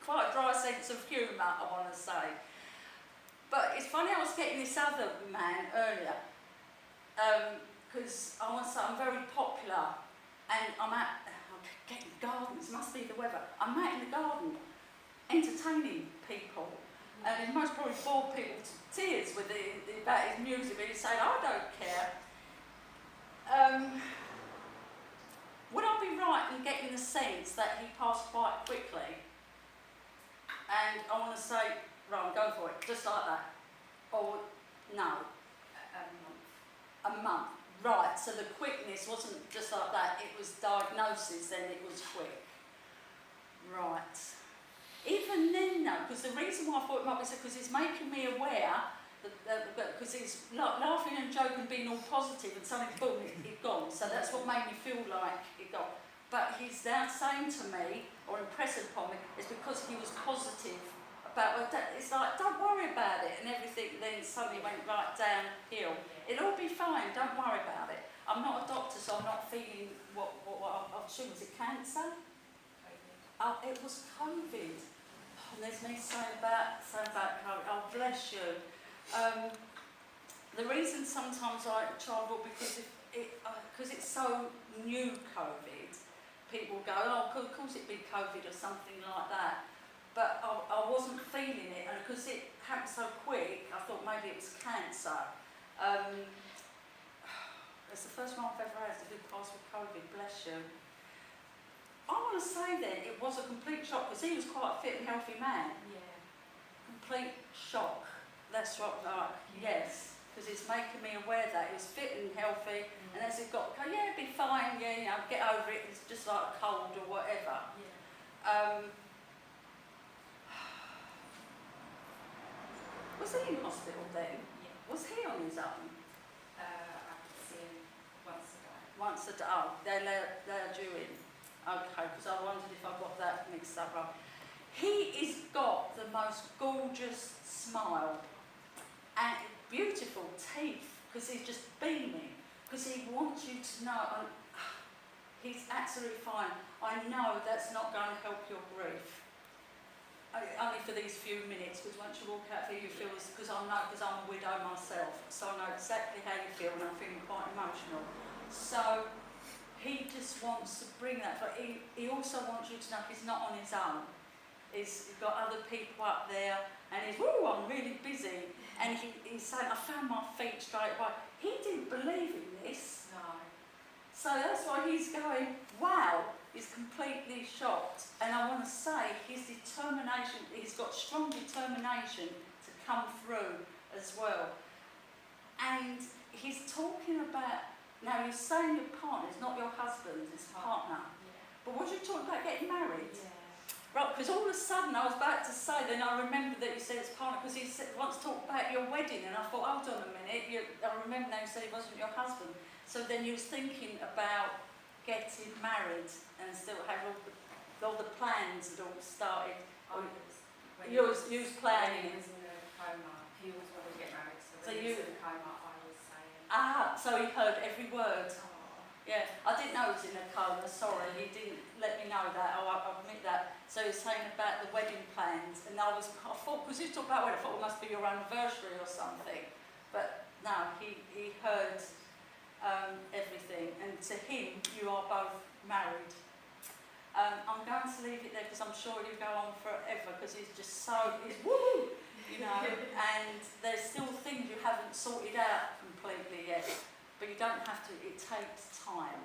a dry sense of humour, I want to say. But it's funny, I was getting this other man earlier. Because I want to say I'm very popular. And I'm getting gardens, must be the weather. I'm out in the garden, entertaining people. And he most probably bored people to tears with about his music, but he's saying, I don't care. Would I be right in getting the sense that he passed quite quickly? And I want to say, right, I'm going for it, just like that. Or, no, a month. Right, so the quickness wasn't just like that, it was diagnosis, then it was quick. Right. Even then, though, because the reason why I thought it might be so, because it's making me aware, because he's laughing and joking, being all positive, and suddenly, boom, it's gone. So that's what made me feel like it got. But he's now saying to me, or impressing upon me, it's because he was positive about, it's like, don't worry about it, and everything then suddenly went right downhill. It'll all be fine, don't worry about it. I'm not a doctor, so I'm not feeling what I'm assuming, was it cancer? Oh, it was COVID. Oh, there's me saying about COVID. Oh, bless you. The reason sometimes I travel, because it's so new COVID, people go, oh, of course it'd be COVID or something like that. But I wasn't feeling it, and because it happened so quick, I thought maybe it was cancer. It's the first one I've ever had to be passed with COVID, bless you. I want to say then, it was a complete shock, because he was quite a fit and healthy man. Yeah. Complete shock. That's what, yes, because it's making me aware that he was fit and healthy, and as it got, yeah, it'll be fine, yeah, you know, get over it, it's just like a cold or whatever. Yeah. Was he in hospital then? Yeah. Was he on his own? I could see him once a day. Once a day, oh, they're due in. Okay, because I wondered if I got that mixed up right. He has got the most gorgeous smile and beautiful teeth, because he's just beaming, because he wants you to know, he's absolutely fine. I know that's not going to help your grief. Only for these few minutes, because once you walk out here you feel this, because I know, because I'm a widow myself, so I know exactly how you feel, and I'm feeling quite emotional. So he just wants to bring that, but he also wants you to know he's not on his own. He's got other people up there, and he's, woo, I'm really busy. And he's saying, I found my feet straight away. He didn't believe in this. No. So that's why he's going, wow, he's completely shocked. And I want to say, his determination, he's got strong determination to come through as well. And he's talking about, now you're saying your partner, it's not your husband, it's partner. Yeah. But was you talking about getting married? Yeah. Right, because all of a sudden I was about to say, then I remembered that you said it's partner, because he once talked about your wedding, and I thought, hold on a minute, I remember now you said it wasn't your husband. So then you was thinking about getting married and still have all the plans had all started. You was planning. When he was in a coma, he always wanted to get married, so So when he you- was in a coma, I was saying, So he heard every word. Oh. Yeah, I didn't know he was in a coma, sorry, he didn't let me know that, I admit that. So he was saying about the wedding plans, and I thought, because you talked about wedding, I thought it must be your anniversary or something. But no, he heard everything, and to him, you are both married. I'm going to leave it there because I'm sure you go on forever, because he's just he's woo, you know, and there's still things you haven't sorted out completely yet. But you don't have to, it takes time,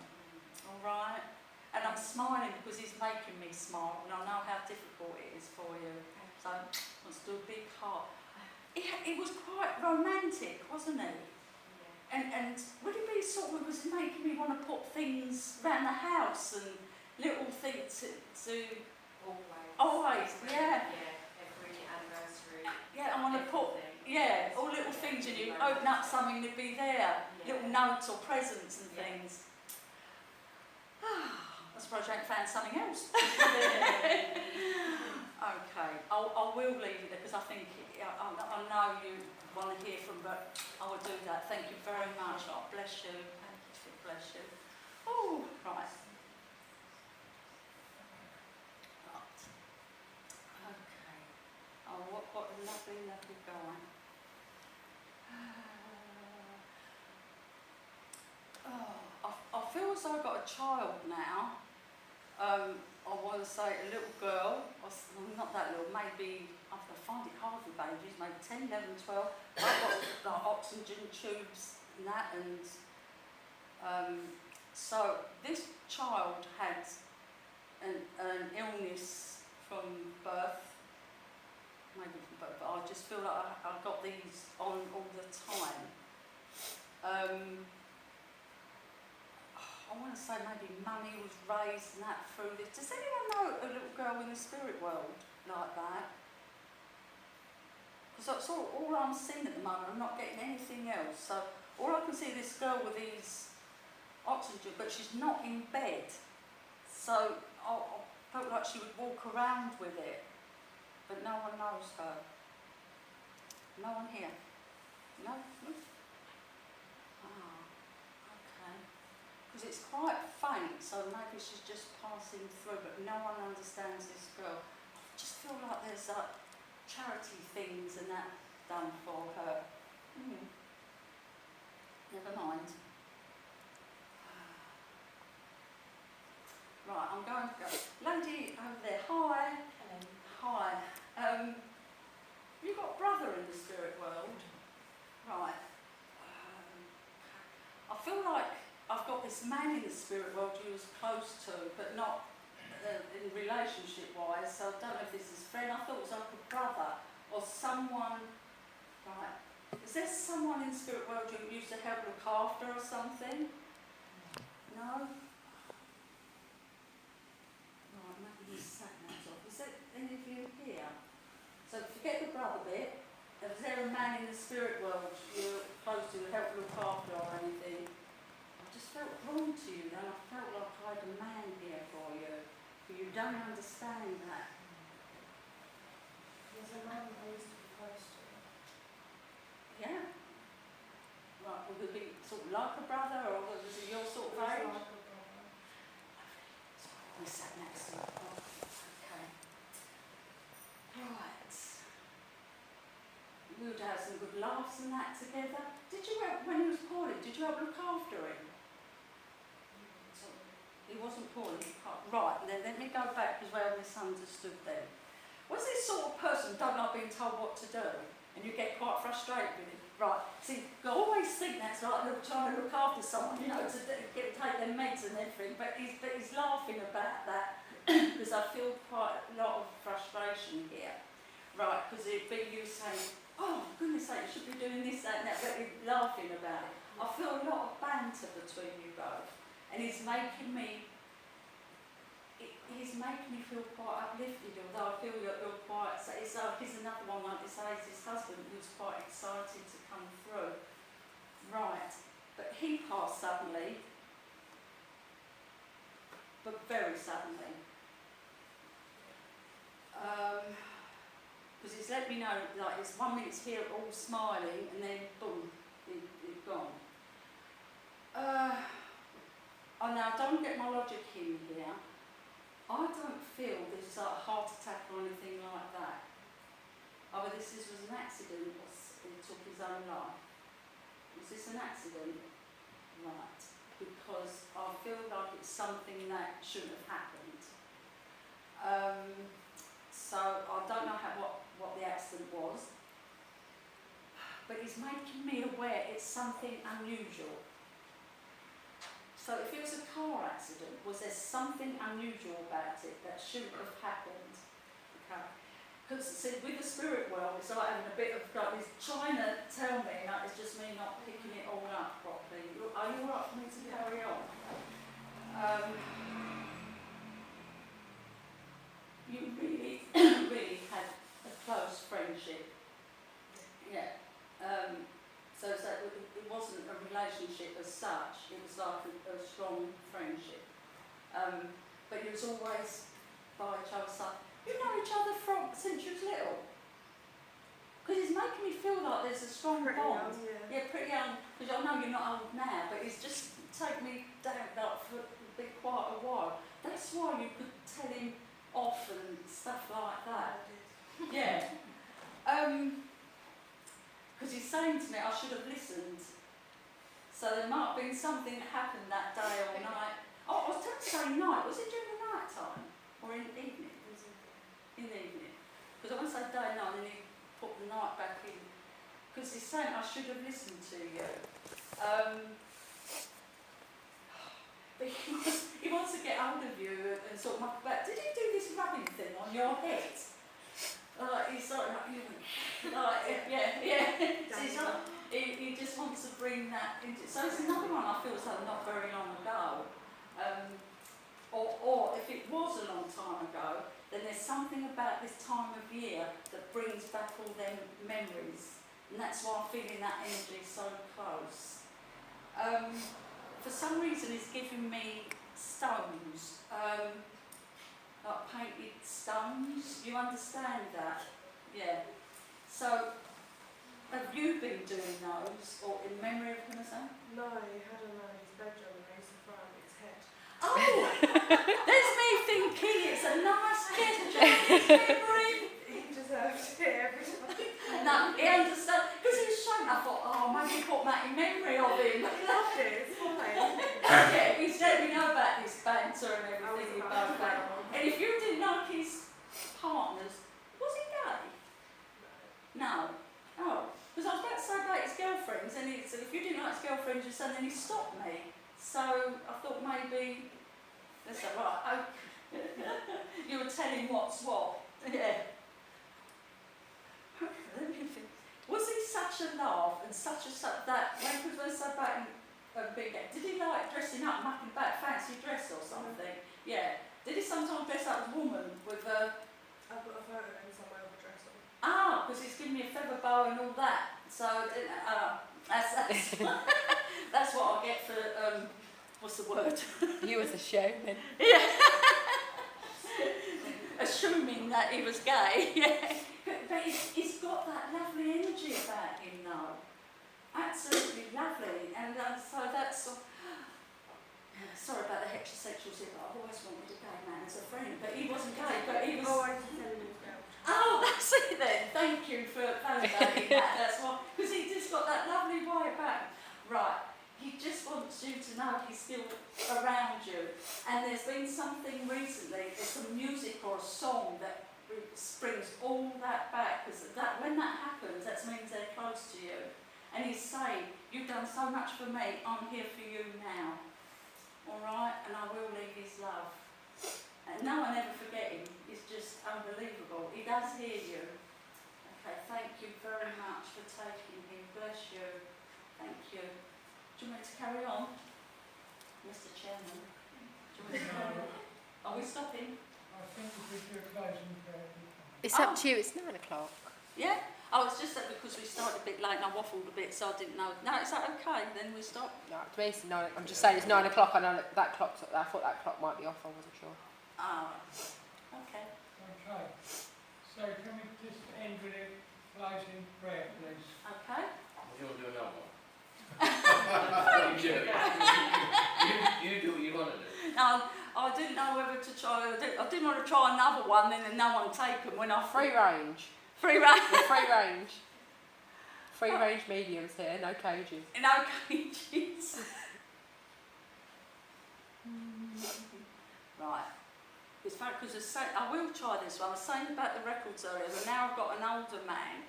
all right? And I'm smiling because he's making me smile, and I know how difficult it is for you. So, let's do a big heart. It was quite romantic, wasn't it? And would it be sort of, was it making me want to put things around the house and little things to Always, yeah. Every anniversary. Yeah, I want to put, yeah, all little things, and you open up something to be there. Little notes or presents and things. I suppose you ain't found something else. Okay, I will leave it there because I think, I know you want to hear from, but I will do that. Thank you very much. God bless you. Bless you. Oh, right. Okay. Oh, what a lovely, lovely guy. I feel as though I've got a child now. I want to say a little girl, not that little, maybe, I find it hard with babies, maybe 10, 11, 12. I've got like oxygen tubes and that, and so this child had an illness from birth, maybe from birth, but I just feel like I got these on all the time. I want to say maybe money was raised and that through this. Does anyone know a little girl in the spirit world like that? Because that's all I'm seeing at the moment. I'm not getting anything else. So all I can see is this girl with these oxygen, but she's not in bed. So I felt like she would walk around with it, but no one knows her. No one here. No. Because it's quite faint, so maybe she's just passing through, but no one understands this girl. I just feel like there's charity things and that done for her. Never mind. Right, I'm going to go. Lady over there, hi. Hi. You got a brother in the spirit world? Right. I feel like I've got this man in the spirit world you was close to, but not in relationship-wise, so I don't know if this is friend. I thought it was like a brother or someone. Right. Is there someone in the spirit world you used to help look after or something? No? Right, maybe you sat that off. Is there any of you here? So forget the brother bit. Is there a man in the spirit world you're close to help look after or anything? I just felt drawn to you then. I felt like I had a man here for you. But you don't understand that. There's a man I used to be close to. Yeah? Right, would it be sort of like a brother, or was it your sort of age? Like a brother. We sat next to him. Oh, okay. Right. We would have some good laughs and that together. Did you, when he was poorly, did you ever look after him? He wasn't poorly. Right, then let me go back because where I misunderstood then. Was this sort of person who don't like being told what to do, and you get quite frustrated with him? Right, see, I always think that's like trying to look after someone, you know, to take their meds and everything, but he's laughing about that because I feel quite a lot of frustration here. Right, because it'd be you saying, oh, for goodness sake, you should be doing this, that and that, but he's laughing about it. I feel a lot of banter between you both, and he's making me feel quite uplifted, although I feel you're quite, so here's another one like this, his husband, who's quite excited to come through. Right, but he passed suddenly, but very suddenly. Because it's let me know, like it's 1 minute here all smiling, and then boom, he's gone. Oh, now don't get my logic in here. I don't feel this is like a heart attack or anything like that. Either this was an accident or he took his own life. Was this an accident? Right. Because I feel like it's something that shouldn't have happened. So I don't know what the accident was. But it's making me aware it's something unusual. So if it was a car accident, was there something unusual about it that shouldn't have happened? Okay. Because see, with the spirit world, it's like having a bit of like it's trying to tell me, like it's just me not picking it all up properly. Are you alright for me to carry on? You really, really had a close friendship. Yeah. So it wasn't a relationship as such, it was like a strong friendship. But you was always by each other's side. You know each other since you was little? Because it's making me feel like there's a strong bond. Yeah, pretty young, because I know you're not old now, but it's just taken me down like, for quite a while. That's why you could tell him off and stuff like that. Yeah. Because he's saying to me, I should have listened. So there might have been something that happened that day or night. Oh, I was going to say night. Was it during the night time? Or in the evening? In the evening. Because I want to say day and night, and then he put the night back in. Because he's saying, I should have listened to you. But he wants to get hold of you and sort of muck about. Did he do this rubbing thing on your head? He's sort of yeah. So he's like, he just wants to bring that into. So it's another one I feel so not very long ago. Or if it was a long time ago, then there's something about this time of year that brings back all them memories. And that's why I'm feeling that energy so close. For some reason it's giving me stones. Like painted stones, you understand that? Yeah. So, have you been doing those, or in memory of him or something? No, he had his bedroom and I used to throw him his head. Oh! There's me thinking it's a nice gesture, his memory. He deserved it every time. No, he understood, because he was showing, I thought, oh, maybe put that in memory of him. He loved it, it's fine. Yeah, he's let me know about this banter and everything you both had. And if you didn't like his partners, was he gay? No. Oh, because I was about to say about his girlfriends, and he said if you didn't like his girlfriends, you said, then he stopped me. So I thought maybe that's all right. You were telling what's what. Yeah. Let me think. Was he such a laugh and such that when he was so about big gay, did he like dressing up, mucking about, fancy dress or something? Yeah. Did he sometimes dress up as a woman with a... I've got a photo of him somewhere with a dress on. Ah, because he's given me a feather bow and all that. So, that's what I get for, what's the word? You as a showman. Yeah. Assuming that he was gay, yeah. But he's got that lovely energy about him now. Absolutely lovely. And so that's... sorry about the heterosexual thing, but I've always wanted a gay man as a friend. But he wasn't gay, but he was... Oh, I didn't tell him he was gay. Oh, that's it then. Thank you for validating that. That's why. Because he just got that lovely way back. Right. He just wants you to know he's still around you. And there's been something recently, there's some music or a song that brings all that back. Because when that happens, that means they're close to you. And he's saying, you've done so much for me, I'm here for you now. Alright? And I will leave his love. And no one ever forget him. It's just unbelievable. He does hear you. Okay, thank you very much for taking him. Bless you. Thank you. Do you want me to carry on? Mr. Chairman. Do you want me to carry on? Are we stopping? I think we should do a closing prayer. It's up to you, it's 9 o'clock. Yeah? Oh, it's just that because we started a bit late and I waffled a bit, so I didn't know. No, is that okay? Then we stop? No, to me it's 9. I'm just saying it's 9 o'clock. I know that clock's up there. I thought that clock might be off, I wasn't sure. Ah, okay. Okay. So can we just end with a closing prayer, please? Okay. You'll do another one. Thank you. didn't want to try another one, then no one take them when I Free range. free range. Yeah, free range. Free range mediums here, no cages. In our cages. Right. It's funny because I will try this one. I was saying about the records earlier, but now I've got an older man,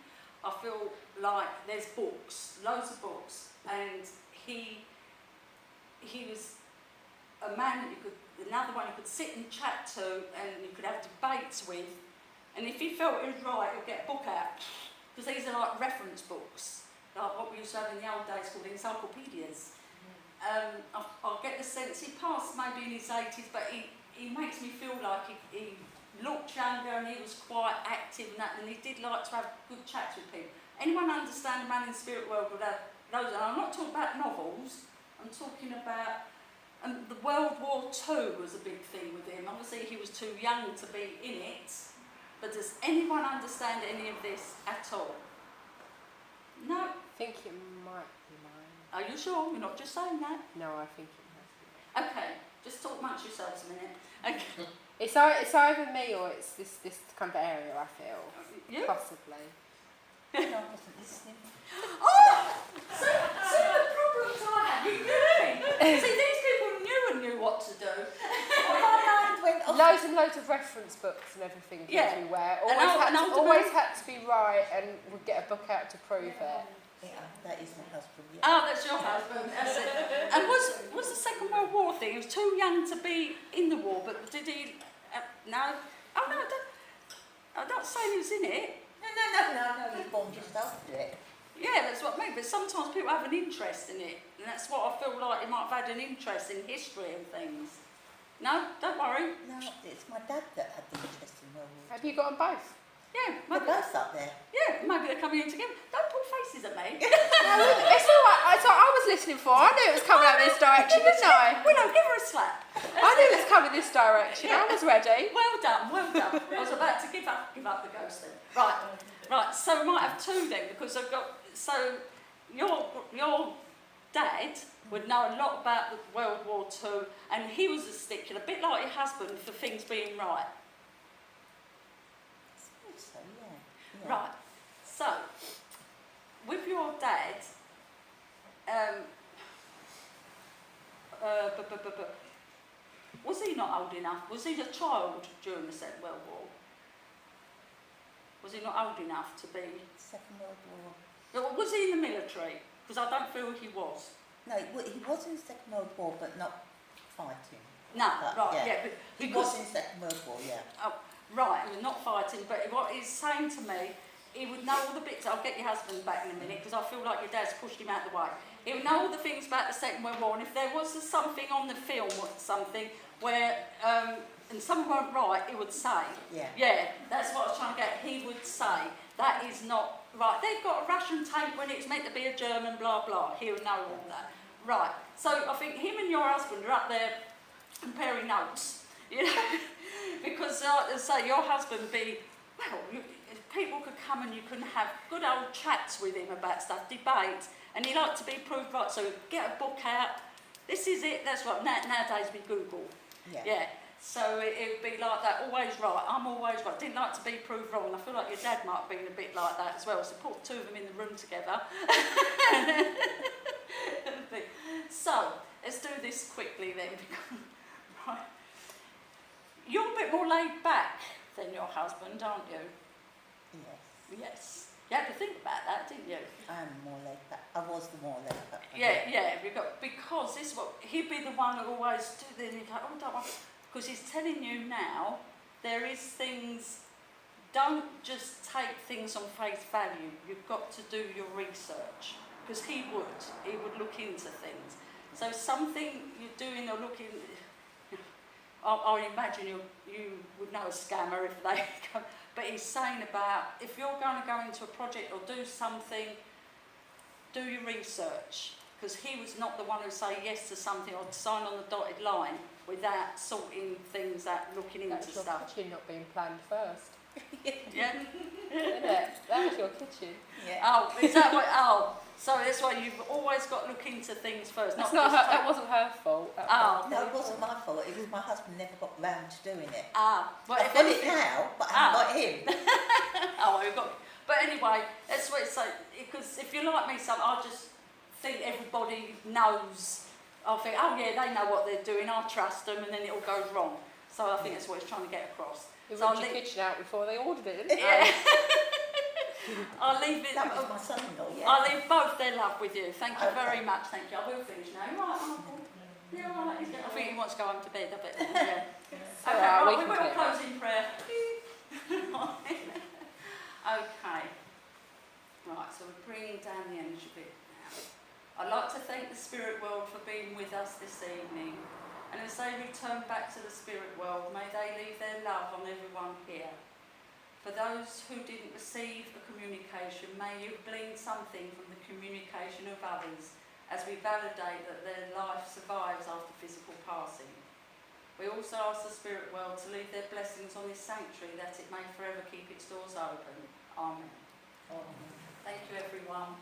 I feel like there's books, loads of books, and he was a man that another one you could sit and chat to, and you could have debates with, and if he felt it was right, he'll get a book out, because these are like reference books, like what we used to have in the old days called encyclopedias. I'll get the sense he passed maybe in his 80s, but he makes me feel like he looked younger and he was quite active and that, and he did like to have good chats with people. Anyone understand a man in the spirit world would have those, and I'm not talking about novels, I'm talking about, and the World War II was a big thing with him. Obviously he was too young to be in it, but does anyone understand any of this at all? No? I think it might be mine. Are you sure? You're not just saying that? No, I think it has to be. Okay, just talk amongst yourselves a minute. Okay. It's either me or it's this kind of area, I feel. You? Possibly. No, I wasn't listening. Oh! See the problems I had? You knew. See, these people knew what to do. My mind went off. Loads and loads of reference books and everything Yeah. everywhere. And Always had to be right, and would get a book out to prove it. Yeah, that is my husband. Yeah. Oh, that's your husband. That's it. And was the Second World War thing? He was too young to be in the war, but did he? No. Oh no, I'm not saying he was in it. No, you born just after it. Yeah, that's what I mean. But sometimes people have an interest in it, and that's what I feel like he might have had an interest in history and things. No, don't worry. No, it's my dad that had the interest in World War II. Have you got them both? Yeah, They're maybe. both up there. Yeah, maybe they're coming in together. Don't pull faces at me. No, it's all right. It's what I was listening for. I knew it was coming out this direction, didn't I? Well, no, give her a slap. I knew it was coming this direction. I was ready. Well done, well done. I was about to give up the ghost then. Right. So we might have two then, because I've got. So your dad would know a lot about the World War II, and he was a stickler, a bit like your husband, for things being right. I suppose so, yeah. Right. So with your dad, was he not old enough? Was he a child during the Second World War? Was he not old enough to be? Second World War. Was he in the military? Because I don't feel he was. No, he was in the Second World War, but not fighting. No, But, right, yeah. yeah. He Because, was in the Second World War, yeah. right, he was not fighting, but what he's saying to me, he would know all the bits. I'll get your husband back in a minute, because I feel like your dad's pushed him out the way. He would know all the things about the Second World War, and if there was something on the film or something where, and something weren't right, he would say. Yeah. Yeah, that's what I was trying to get. He would say, that is not right. They've got a Russian tank when it's meant to be a German, blah, blah. He would know all that. Right, so I think him and your husband are up there comparing notes, you know, because, as I say, your husband be, well, people could come and you can have good old chats with him about stuff, debates, and he liked to be proved right, so get a book out, this is it, that's right, nowadays we Google, yeah. So it would be like that, always right, I'm always right, didn't like to be proved wrong. I feel like your dad might have been a bit like that as well, so put two of them in the room together. So, let's do this quickly then, because, right, you're a bit more laid back than your husband, aren't you? Yes. Yes. You had to think about that, didn't you? I'm more laid back. I was the more laid back. Yeah, because this is what, he'd be the one that always do this, and he'd go, oh, don't worry. Because he's telling you now, there is things, don't just take things on face value. You've got to do your research. Because he would look into things. So something you're doing or looking, I imagine you would know a scammer if they come. But he's saying about, if you're going to go into a project or do something, do your research. Because he was not the one who say yes to something or sign on the dotted line without sorting things out, looking into That's your stuff. kitchen not being planned first. Yeah? Isn't it? That was your kitchen. Yeah. Oh, is that what, oh, So that's why you've always got to look into things first. That's not not her, just that wasn't her fault. Oh, No, it wasn't my fault. It was my husband never got round to doing it. well, I've if got it anything, now, but I haven't got him. well, we've got. But anyway, that's what it's like. Because if you're like me, I just think everybody knows. I think, oh yeah, they know what they're doing. I trust them, and then it all goes wrong. So I think that's what it's trying to get across. You So ripped your kitchen out before they ordered it, didn't you? Yeah. I'll leave it. That was my son-in-law, yeah. I'll leave both their love with you. Thank you very much. Thank you. I will finish now. You right, Michael? Yeah, all right. I think he wants to go home to bed. I bet. Yeah. All Okay, right, right, we we can will clear close in prayer. Okay. Right, so we're bringing down the energy bit now. I'd like to thank the spirit world for being with us this evening. And as they return back to the spirit world, may they leave their love on everyone here. For those who didn't receive a communication, may you glean something from the communication of others as we validate that their life survives after physical passing. We also ask the spirit world to leave their blessings on this sanctuary that it may forever keep its doors open. Amen. Thank you, everyone.